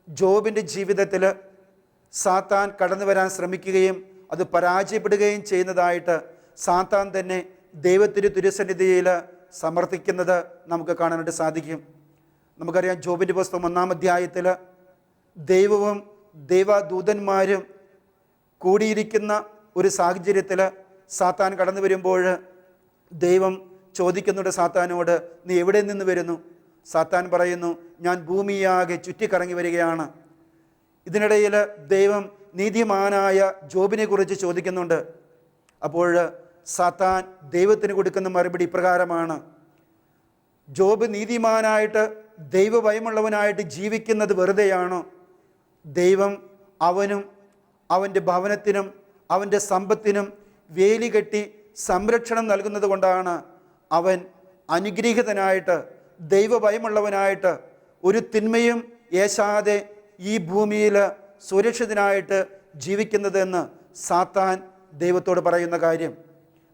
ജോബിൻ്റെ ജീവിതത്തിൽ സാത്താൻ കടന്നു വരാൻ ശ്രമിക്കുകയും അത് പരാജയപ്പെടുകയും ചെയ്യുന്നതായിട്ട് സാത്താൻ തന്നെ ദൈവത്തിൻ്റെ തിരുസന്നിധിയിൽ സമർത്ഥിക്കുന്നത് നമുക്ക് കാണാനായിട്ട് സാധിക്കും. നമുക്കറിയാം, ജോബിൻ്റെ പുസ്തകം 1-ാം അധ്യായത്തിൽ ദൈവവും ദൈവദൂതന്മാരും കൂടിയിരിക്കുന്ന ഒരു സാഹചര്യത്തിൽ സാത്താൻ കടന്നു വരുമ്പോൾ ദൈവം ചോദിക്കുന്നുണ്ട് സാത്താനോട്, നീ എവിടെ നിന്ന് വരുന്നു? സാത്താൻ പറയുന്നു, ഞാൻ ഭൂമിയാകെ ചുറ്റിക്കറങ്ങി വരികയാണ്. ഇതിനിടയിൽ ദൈവം നീതിമാനായ ജോബിനെ കുറിച്ച് ചോദിക്കുന്നുണ്ട്. അപ്പോൾ സാത്താൻ ദൈവത്തിന് കൊടുക്കുന്ന മറുപടി ഇപ്രകാരമാണ്: ജോബ് നീതിമാനായിട്ട് ദൈവഭയമുള്ളവനായിട്ട് ജീവിക്കുന്നത് വെറുതെയാണോ? ദൈവം അവനും അവൻ്റെ ഭവനത്തിനും അവൻ്റെ സമ്പത്തിനും വേലി കെട്ടി സംരക്ഷണം നൽകുന്നത് കൊണ്ടാണ് അവൻ അനുഗ്രഹീതനായിട്ട് ദൈവഭയമുള്ളവനായിട്ട് ഒരു തിന്മയും ഏശാതെ ഈ ഭൂമിയിൽ സുരക്ഷിതനായിട്ട് ജീവിക്കുന്നതെന്ന് സാത്താൻ ദൈവത്തോട് പറയുന്ന കാര്യം.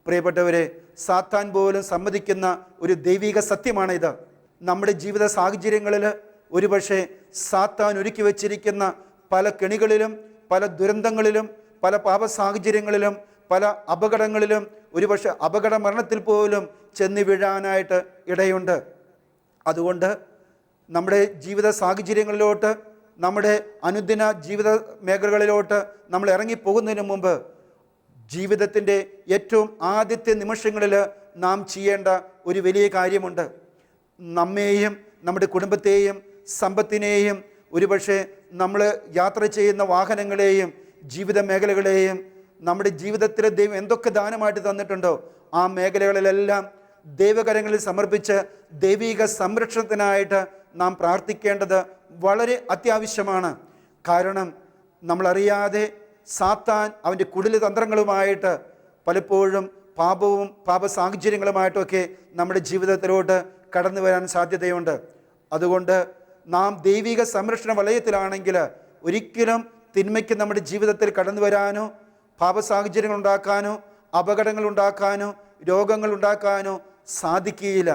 പ്രിയപ്പെട്ടവരെ, സാത്താൻ പോലും സമ്മതിക്കുന്ന ഒരു ദൈവിക സത്യമാണിത്. നമ്മുടെ ജീവിത സാഹചര്യങ്ങളിൽ ഒരുപക്ഷെ സാത്താൻ ഒരുക്കി വച്ചിരിക്കുന്ന പല കെണികളിലും പല ദുരന്തങ്ങളിലും പല പാപ സാഹചര്യങ്ങളിലും പല അപകടങ്ങളിലും ഒരുപക്ഷെ അപകട മരണത്തിൽ പോലും ചെന്ന് വീഴാനായിട്ട് ഇടയുണ്ട്. അതുകൊണ്ട് നമ്മുടെ ജീവിത സാഹചര്യങ്ങളിലോട്ട്, നമ്മുടെ അനുദിന ജീവിത മേഖലകളിലോട്ട് നമ്മൾ ഇറങ്ങിപ്പോകുന്നതിന് മുമ്പ് ജീവിതത്തിൻ്റെ ഏറ്റവും ആദ്യത്തെ നിമിഷങ്ങളിൽ നാം ചെയ്യേണ്ട ഒരു വലിയ കാര്യമുണ്ട്. നമ്മെയും നമ്മുടെ കുടുംബത്തെയും സമ്പത്തിനെയും ഒരുപക്ഷെ നമ്മൾ യാത്ര ചെയ്യുന്ന വാഹനങ്ങളെയും ജീവിത മേഖലകളെയും നമ്മുടെ ജീവിതത്തിലെ ദൈവം എന്തൊക്കെ ദാനമായിട്ട് തന്നിട്ടുണ്ടോ ആ മേഖലകളിലെല്ലാം ദൈവകരങ്ങളിൽ സമർപ്പിച്ച് ദൈവിക സംരക്ഷണത്തിനായിട്ട് നാം പ്രാർത്ഥിക്കേണ്ടത് വളരെ അത്യാവശ്യമാണ്. കാരണം നമ്മളറിയാതെ സാത്താൻ അവൻ്റെ കുടില തന്ത്രങ്ങളുമായിട്ട് പലപ്പോഴും പാപവും പാപ സാഹചര്യങ്ങളുമായിട്ടൊക്കെ നമ്മുടെ ജീവിതത്തിലോട്ട് കടന്നു വരാൻ സാധ്യതയുണ്ട്. അതുകൊണ്ട് നാം ദൈവിക സംരക്ഷണ വലയത്തിലാണെങ്കിൽ ഒരിക്കലും തിന്മയ്ക്ക് നമ്മുടെ ജീവിതത്തിൽ കടന്നു വരാനോ പാപ സാഹചര്യങ്ങൾ ഉണ്ടാക്കാനോ അപകടങ്ങൾ ഉണ്ടാക്കാനോ രോഗങ്ങൾ ഉണ്ടാക്കാനോ സാധിക്കുകയില്ല.